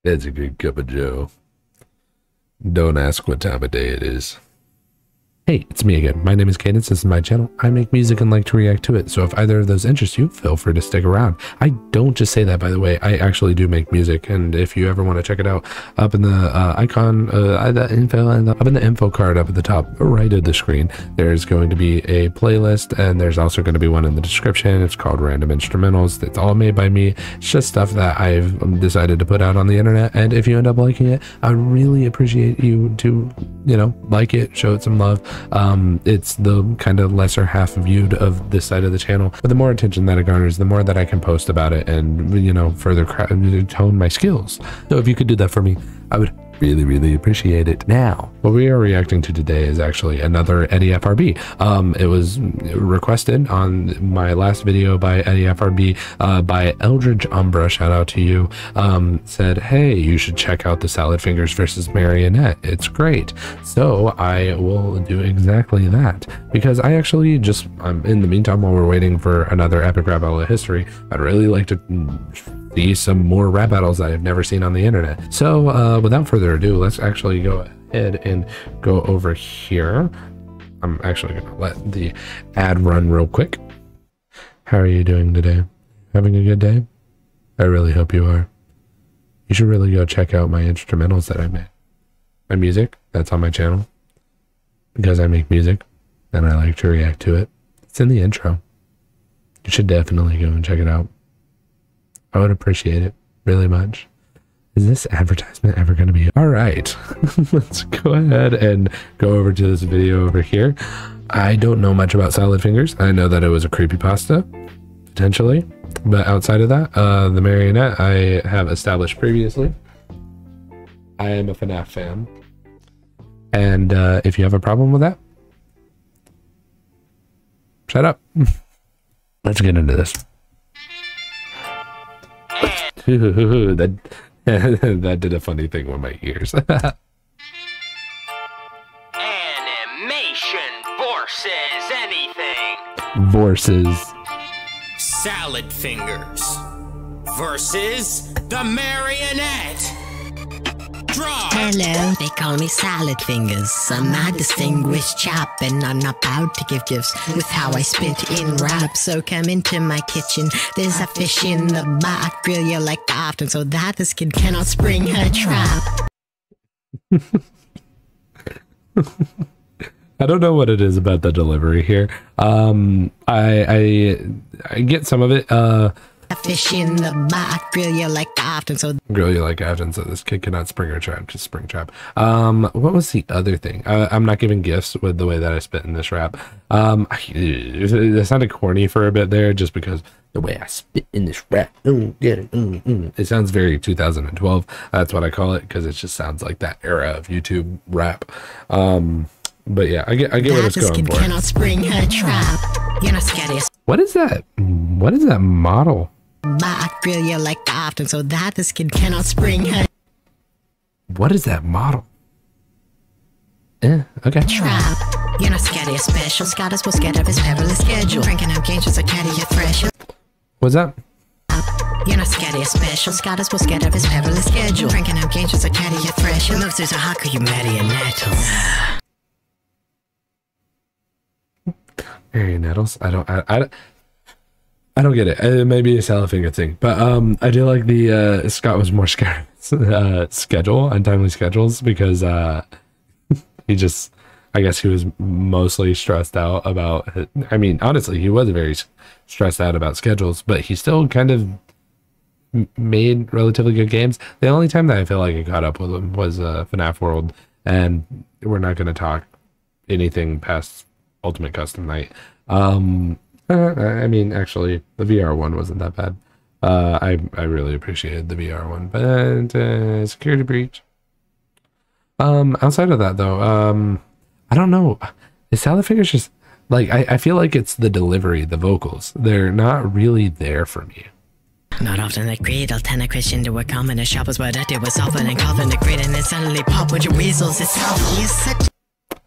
That's a good cup of joe. Don't ask what time of day it is. Hey, it's me again. My name is Cadence. This is my channel. I make music and like to react to it. So if either of those interest you, feel free to stick around. I don't just say that, by the way. I actually do make music. And if you ever want to check it out, up in the icon, the info, up in the info card up at the top right of the screen, there's going to be a playlist. And there's also going to be one in the description. It's called Random Instrumentals. It's all made by me. It's just stuff that I've decided to put out on the internet. And if you end up liking it, I would really appreciate you to, like it, show it some love. It's the kind of lesser half viewed of this side of the channel, but the more attention that it garners, the more that I can post about it and further tone my skills. So if you could do that for me, I would really appreciate it. Now, what we are reacting to today is actually another Eddie FRB. It was requested on my last video by Eddie FRB by Eldridge Umbra, shout out to you. Said, hey, you should check out the Salad Fingers versus Marionette, it's great. So I will do exactly that, because I actually just in the meantime, while we're waiting for another epic rap battle of history, I'd really like to see some more rap battles that I've never seen on the internet. So without further ado, let's actually go ahead and go over here. I'm actually gonna let the ad run real quick. How are you doing today? Having a good day? I really hope you are. You should really go check out my instrumentals that I made. My music, that's on my channel, because I make music and I like to react to it. It's in the intro. You should definitely go and check it out. I would appreciate it really much. Is this advertisement ever going to be? All right, let's go ahead and go over to this video over here. I don't know much about Salad Fingers. I know that it was a creepypasta, potentially. But outside of that, the Marionette I have established previously. I am a FNAF fan. And if you have a problem with that, shut up. Let's get into this. That did a funny thing with my ears. Animation versus anything. Versus Salad Fingers versus the Marionette. Draw. Hello, they call me Salad Fingers. I'm a distinguished chap, and I'm not proud to give gifts with how I spit in rap. So come into my kitchen, there's a fish in the back. Grill you like often so that this kid cannot spring her trap. I don't know what it is about the delivery here. I get some of it. A fish in the back, grill you like often so this kid cannot spring or trap, just spring trap. What was the other thing? I'm not giving gifts with the way that I spit in this rap. It sounded corny for a bit there, just because the way I spit in this rap, it sounds very 2012. That's what I call it, because it just sounds like that era of YouTube rap. But yeah, I get what it's going for. Cannot spring her trap. You're not scary. What is that? What is that model? Back, grill you like often so that this kid cannot spring her. What is that model? Okay. Trap. You're not scary. Special Scott is most scared of his perilous schedule. Drinking out games just a caddy of fresh. What's that? You're not scary. Special Scott is most scared of his perilous schedule. Drinking out games just a caddy of fresh. Looks there's a hawk you Marionette. Marionettles? I don't get it. It may be a Salad Finger thing, but I do like the Scott was more scared schedule, untimely schedules, because he just, I guess he was mostly stressed out about, I mean, honestly, he was very stressed out about schedules, but he still kind of made relatively good games. The only time that I feel like I caught up with him was FNAF World, and we're not going to talk anything past Ultimate Custom Night. I mean, actually, the VR one wasn't that bad. I really appreciated the VR one, but security breach. Outside of that, though, I don't know. Is Salad Fingers just like I feel like it's the delivery, the vocals. They're not really there for me. Not often I create, I'll turn a Christian to a common. Shop was what I did was often and coughing the grid, and it suddenly pop with your weasels. It's awful.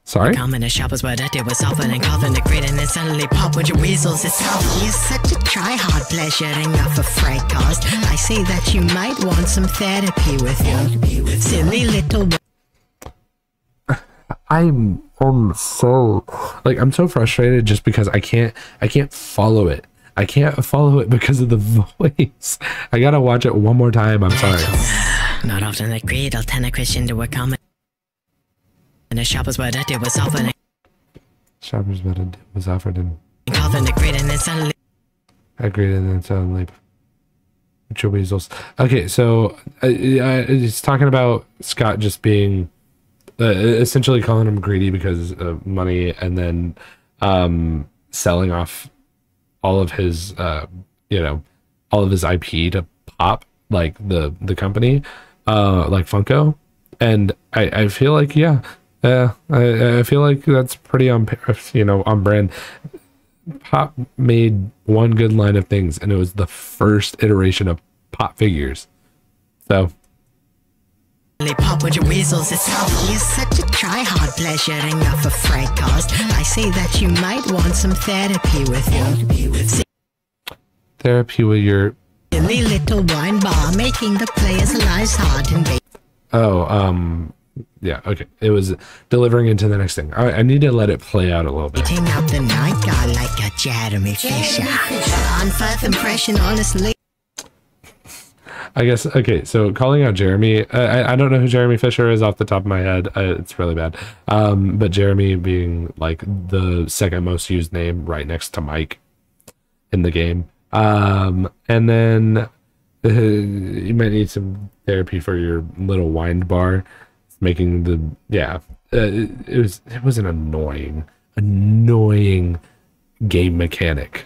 Sorry? Common a shop was what I did was often and coughing the grid and it suddenly pop with your weasels itself. He's such a try-hard pleasuring off a freight cost. I say that you might want some therapy with you. Silly little... I'm so frustrated just because I can't follow it. I can't follow it because of the voice. I gotta watch it one more time. I'm sorry. Not often that greed, I'll turn a Christian to a common. And a shopper's what I did was often. Shopper's what I did was offered and. Coughing the grid and then suddenly. Agreed and then suddenly. Your weasels. Okay, so it's talking about Scott just being. Essentially calling him greedy because of money, and then selling off all of his all of his IP to Pop, like the company, like Funko. And I feel like I feel like that's pretty on brand. Pop made one good line of things, and it was the first iteration of Pop figures. So Pop with your weasels itself. He's such a try-hard pleasuring off a freight cost. I say that you might want some therapy with you. Therapy with your silly little wine bar, making the players' lives hard and yeah, okay. It was delivering into the next thing. All right, I need to let it play out a little bit. Eating up the night guy like a Jeremy Fisher. On first impression, honestly. I guess, okay, so calling out Jeremy, I don't know who Jeremy Fisher is off the top of my head. It's really bad. But Jeremy being like the second most used name right next to Mike in the game. And then you might need some therapy for your little wine bar. It's making the, it was an annoying game mechanic.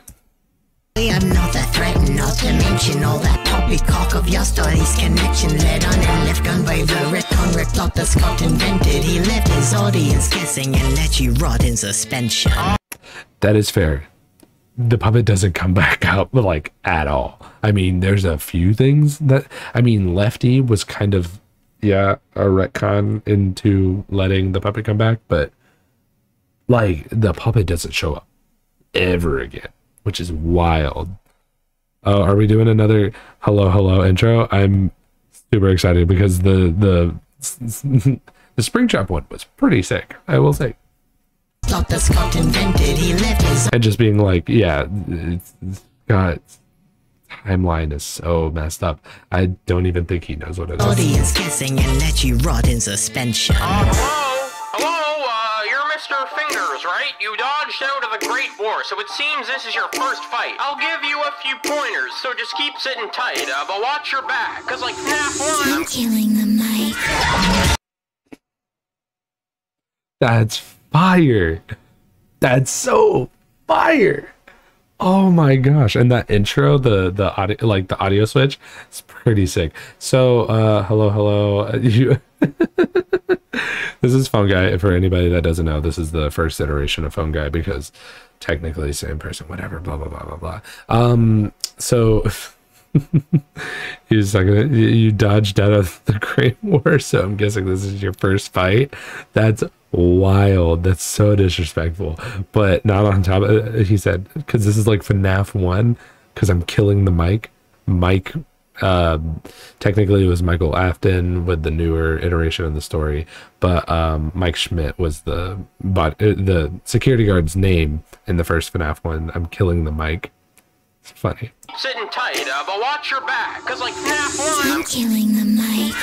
I'm not a threat, not to mention all that poppycock of your story's connection. Led on and left on by the retcon plot that Scott invented. He left his audience guessing and let you rot in suspension. That is fair. The puppet doesn't come back out like at all. I mean, there's a few things that, I mean, Lefty was kind of, a retcon into letting the puppet come back, but like the puppet doesn't show up ever again, which is wild. Oh, are we doing another hello intro? I'm super excited because the Springtrap one was pretty sick, I will say. And just being like, Scott's timeline is so messed up. I don't even think he knows what it is. Audience guessing and let you rot in suspension. Hello, you're Mr. Fingers, right? You dodged out of the Great War, so it seems this is your first fight. I'll give you a few pointers, so just keep sitting tight, but watch your back, cause like FNAF 1... I'm killing the mic. That's fire. That's so fire. Oh my gosh. And that intro, the audio, like the audio switch, it's pretty sick. So hello this is Phone Guy. For anybody that doesn't know, this is the first iteration of Phone Guy because technically same person, whatever, blah blah blah blah blah. So he's like, you dodged out of the Great War, so I'm guessing this is your first fight. That's wild. That's so disrespectful. But not on top of it, he said, because this is like FNAF 1, because I'm killing the Mike. Technically it was Michael Afton with the newer iteration of the story, but Mike Schmidt was the security guard's name in the first FNAF 1. I'm killing the Mike. It's funny. Sitting tight, but watch your back, cause like FNAF 1... I'm killing the mic.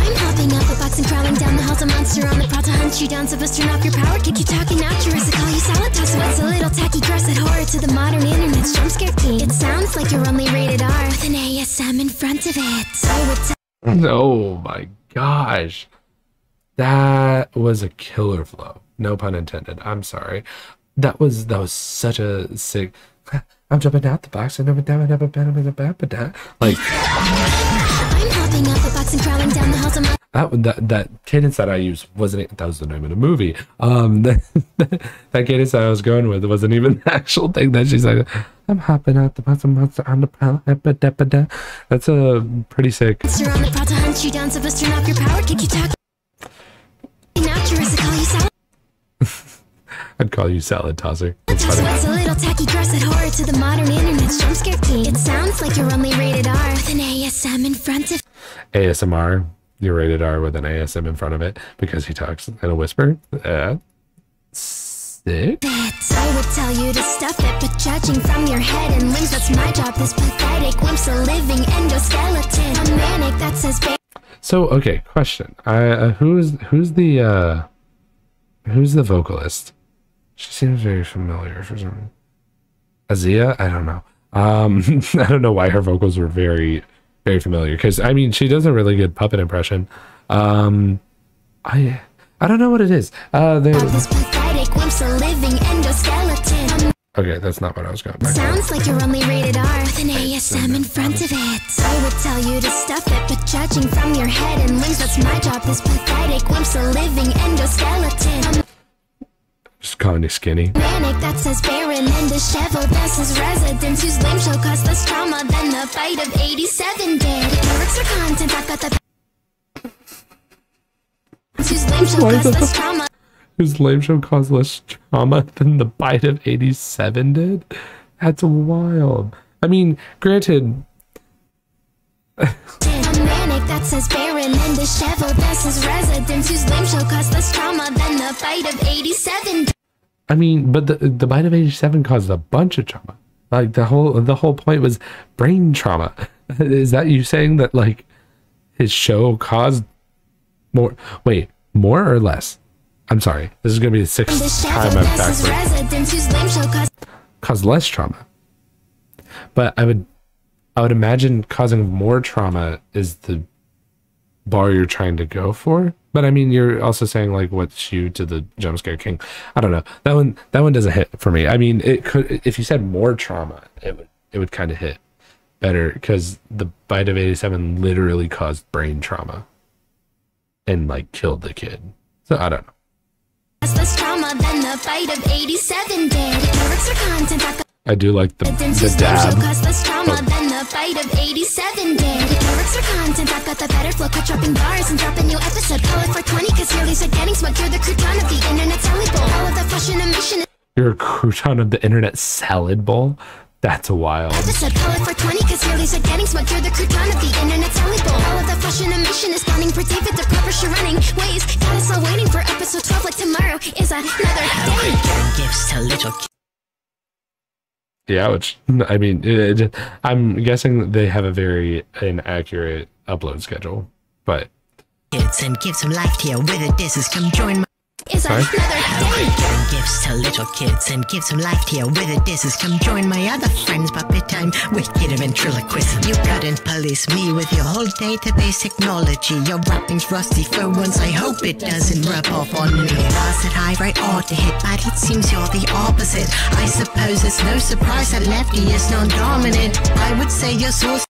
I'm hopping up a box and crawling down the hall's a monster on the prod to hunt you down, so bust turn off your power, kick you talking out, Jurassic, call you salad toss. What's a little tacky, gross at horror to the modern internet's jump scare king? It sounds like you're only rated R with an ASM in front of it. I would oh my gosh. That was a killer flow. No pun intended. I'm sorry. That was such a sick... I'm jumping out the box and over down like I'm hopping up a box and crawling down the halls of my... that cadence that I used wasn't, that was the name of the movie. That cadence that I was going with wasn't even the actual thing that she's like, I'm hopping out the box monster on the pallet. That's a pretty sick. Monster on the prod to hunt you down, so bust turn off your power, kick you talking out, Nautilus, I call you salad. I'd call you salad tosser. That's Toss funny. what's a little tacky, gross at horror to the modern internet's jump scare king. It sounds like you're only rated R with an ASM in front of ASMR. You're rated R with an ASM in front of it because he talks in a whisper. Sick. it. I would tell you to stuff it, but judging from your head and limbs, that's my job. This pathetic wimp's a living endoskeleton. A manic that says So okay, question. Who's the vocalist? She seems very familiar for some reason. Azia? I don't know. I don't know why her vocals were very, very familiar. Because I mean, she does a really good puppet impression. I don't know what it is. this pathetic wimp's a living endoskeleton. Okay, that's not what I was going back. Sounds like you're only rated R with an ASM in front of it. I would tell you to stuff it, but judging from your head and limbs, that's my job. This pathetic wimp's a living endoskeleton. Just calling you skinny. Manic that says barren and disheveled. That's his residence whose lame show caused less trauma than the bite of 87 did. Lyrics are content, I've got the whose lame show caused less trauma. Whose lame show caused less trauma than the bite of 87 did? That's wild. I mean, granted. A manic that says barren and disheveled. That's his residence whose lame show caused less trauma than the bite of 87. I mean, but the bite of 87 caused a bunch of trauma. Like the whole point was brain trauma. Is that you saying that like his show caused more? Wait, more or less? I'm sorry. This is gonna be the sixth time I've backwards. Caused less trauma. But I would imagine causing more trauma is the bar you're trying to go for. But I mean, you're also saying like what's you to the jump scare king. I don't know. That one doesn't hit for me. I mean, it could, if you said more trauma, it would kind of hit better because the bite of 87 literally caused brain trauma and like killed the kid. So I don't know. Less trauma than the bite of 87 did. Lyrics are content, I've got I do like the dab. Less trauma than the bite of 87 did. Lyrics are content, I've got the better flow. Cut dropping bars and drop a new episode. Call it for 20 cause your leaves are getting smoked. You're the crouton of the internet salad bowl. All of the fashion and mission. You're a crouton of the internet salad bowl? That's wild. Episode, call it for 20 cause your leaves are getting smoked. You're the crouton of the internet salad bowl. All of the fashion and mission is planning for David the proper running ways. Got us all waiting for episode 12 like tomorrow is another day. Giving gifts to little kids. Yeah, which I mean, I'm guessing they have a very inaccurate upload schedule, but Kids and give some life to your withered disses. Come join my. Is another day. Giving gifts to little kids and give some life to your withered disses. Come join my other friends, puppet time, wicked ventriloquist. You couldn't police me with your whole database technology. Your rapping's rusty for once, I hope it doesn't rub off on me. Bars that I write ought to hit, but it seems you're the opposite. I suppose it's no surprise that lefty is non-dominant. I would say your source.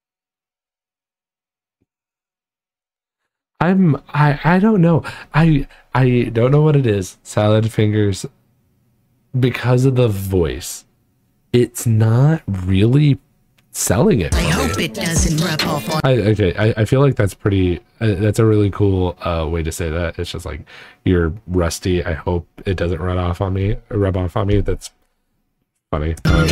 I don't know. I don't know what it is. Salad fingers, because of the voice, it's not really selling it. I hope it doesn't rub off on. I feel like that's pretty. That's a really cool way to say that. It's just like you're rusty. I hope it doesn't rub off on me. That's funny. Bars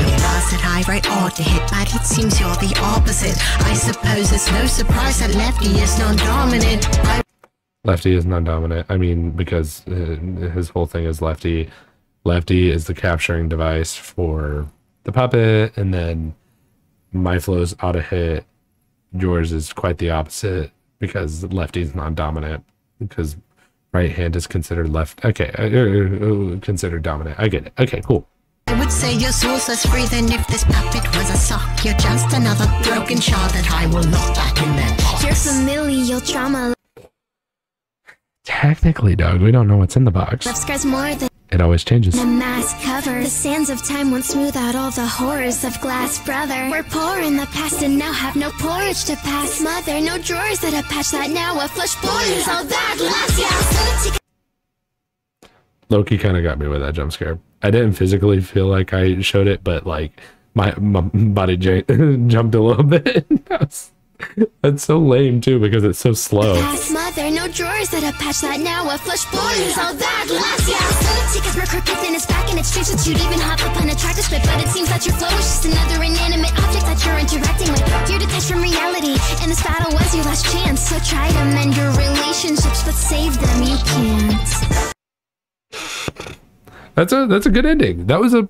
that I write ought to hit, but it seems you're the opposite. I suppose it's no surprise that lefty is non-dominant. Lefty is non-dominant. I mean, because his whole thing is lefty. Lefty is the capturing device for the puppet, and then my flow's ought to hit. Yours is quite the opposite because lefty is non-dominant because right hand is considered left. Okay, considered dominant. I get it. Okay, cool. I would say your soul's less free than if this puppet was a sock. You're just another broken shard that I will lock back in that box. Your familial trauma Technically, Doug, we don't know what's in the box. left scars more than It always changes. a mask cover. The sands of time won't smooth out all the horrors of glass, brother. We're poor in the past and now have no porridge to pass. Mother, no drawers that a patch that now a flush board is all that last. Yeah, so Loki kind of got me with that jump scare. I didn't physically feel like I showed it, but like my body jumped a little bit. That's so lame too because it's so slow. Fast mother, no drawers that a patch that now a flush board is all that last yeah. Because my crooked in his back and it's strange that you'd even hop up on a track to spit, but it seems that your flow is just another inanimate object that you're interacting with. You're detached from reality, and this battle was your last chance. So try to mend your relationships, but save them you can't. That's a good ending. That was a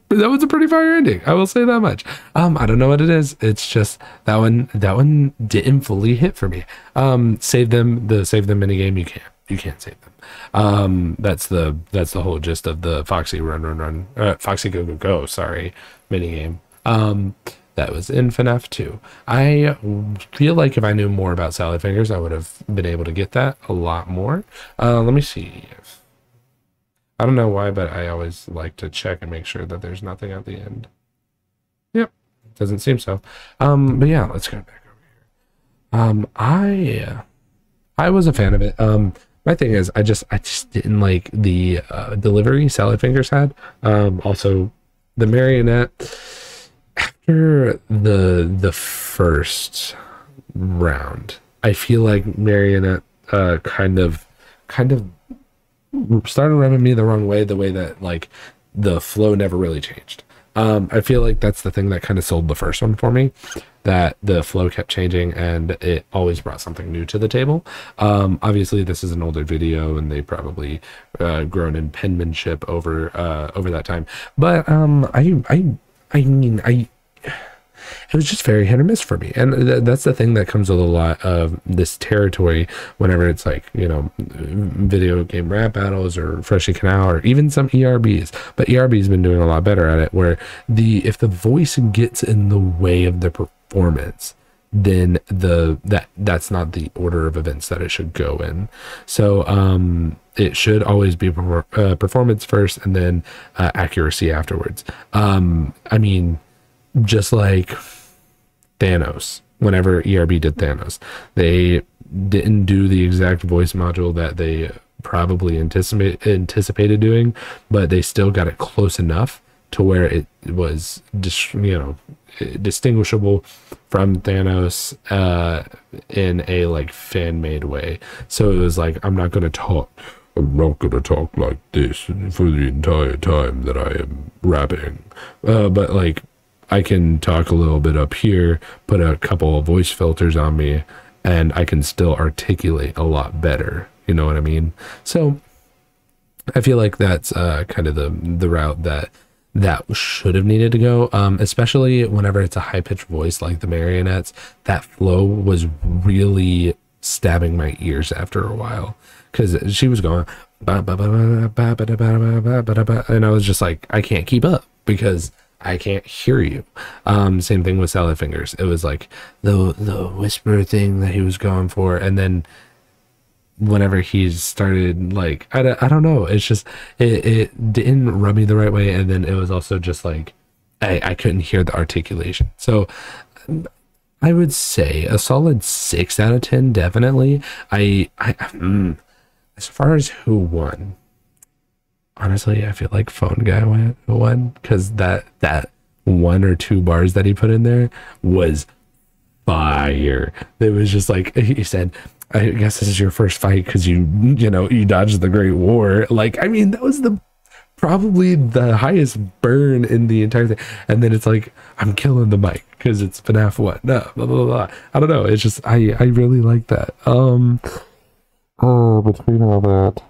pretty fire ending. I will say that much. I don't know what it is. It's just that one didn't fully hit for me. Save them mini game. You can't save them. That's the whole gist of the Foxy run, Foxy go. Sorry, mini game. That was in FNAF 2. I feel like if I knew more about Salad Fingers, I would have been able to get that a lot more. Let me see if. I don't know why, but I always like to check and make sure that there's nothing at the end. Yep, doesn't seem so. But yeah, let's go back over here. I was a fan of it. My thing is, I just didn't like the delivery Salad Fingers had. Also, the Marionette after the first round, I feel like Marionette kind of started rubbing me the wrong way, the way that like the flow never really changed. I feel like that's the thing that kind of sold the first one for me, that the flow kept changing and it always brought something new to the table. Obviously this is an older video and they probably grown in penmanship over that time, but it was just very hit or miss for me. And that's the thing that comes with a lot of this territory whenever it's like, you know, video game rap battles or Freshie Canal or even some ERBs. But ERB's been doing a lot better at it, where if the voice gets in the way of the performance, then that's not the order of events that it should go in. So it should always be performance first and then accuracy afterwards. I mean, just like Thanos, whenever ERB did Thanos, they didn't do the exact voice module that they probably anticipated doing, but they still got it close enough to where it was distinguishable from Thanos in a like fan-made way. So it was like, I'm not gonna talk like this for the entire time that I am rapping, but like I can talk a little bit up here, put a couple of voice filters on me, and I can still articulate a lot better. You know what I mean? So I feel like that's kind of the route that should have needed to go, especially whenever it's a high-pitched voice like the Marionette's. That flow was really stabbing my ears after a while, because she was going ba, ba, ba, ba, ba, ba, ba, ba, ba, ba, and I was just like, I can't keep up because I can't hear you. Same thing with Salad Fingers. It was like the whisper thing that he was going for, and then whenever he started, like, I don't know, it's just it didn't rub me the right way, and then it was also just like I couldn't hear the articulation. So I would say a solid 6 out of 10, definitely. As far as who won, honestly, I feel like Phone Guy won, because that 1 or 2 bars that he put in there was fire. It was just like, he said, I guess this is your first fight because you dodged the Great War. Like, I mean, that was probably the highest burn in the entire thing. And then it's like, I'm killing the mic because it's FNAF 1. No, blah, blah, blah. I don't know. It's just, I really like that. Between all that,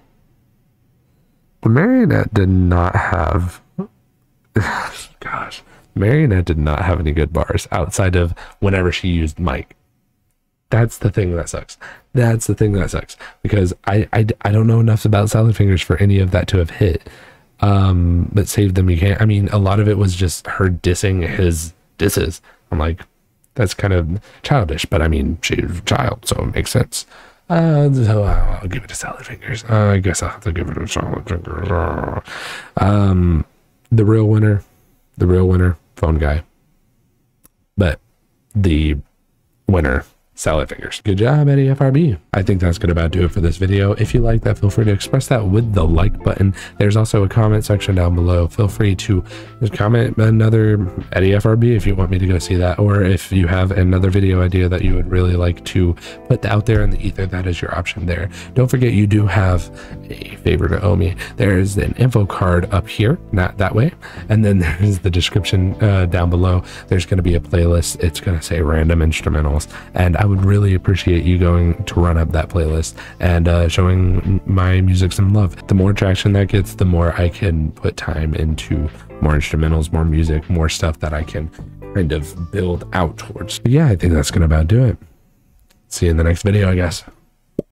the Marionette did not have, gosh, Marionette did not have any good bars outside of whenever she used mic. That's the thing that sucks. That's the thing that sucks, because I don't know enough about Salad Fingers for any of that to have hit. But Save Them You Can't. I mean, a lot of it was just her dissing his disses. I'm like, that's kind of childish, but I mean, she's a child, so it makes sense. So I'll give it to Salad Fingers. I guess I'll have to give it to Salad Fingers. The real winner, Phone Guy. But the winner salad fingers. Good job, Eddie FRB. I think that's gonna about do it for this video. If you like that, feel free to express that with the like button. There's also a comment section down below. Feel free to just comment another Eddie FRB if you want me to go see that, or if you have another video idea that you would really like to put out there in the ether, that is your option there. Don't forget, you do have a favor to owe me. There's an info card up here, not that way, and then there's the description down below. There's going to be a playlist. It's going to say random instrumentals, and I would really appreciate you going to run up that playlist and showing my music some love. The more traction that gets, the more I can put time into more instrumentals, more music, more stuff that I can kind of build out towards. But yeah, I think that's gonna about do it. See you in the next video, I guess.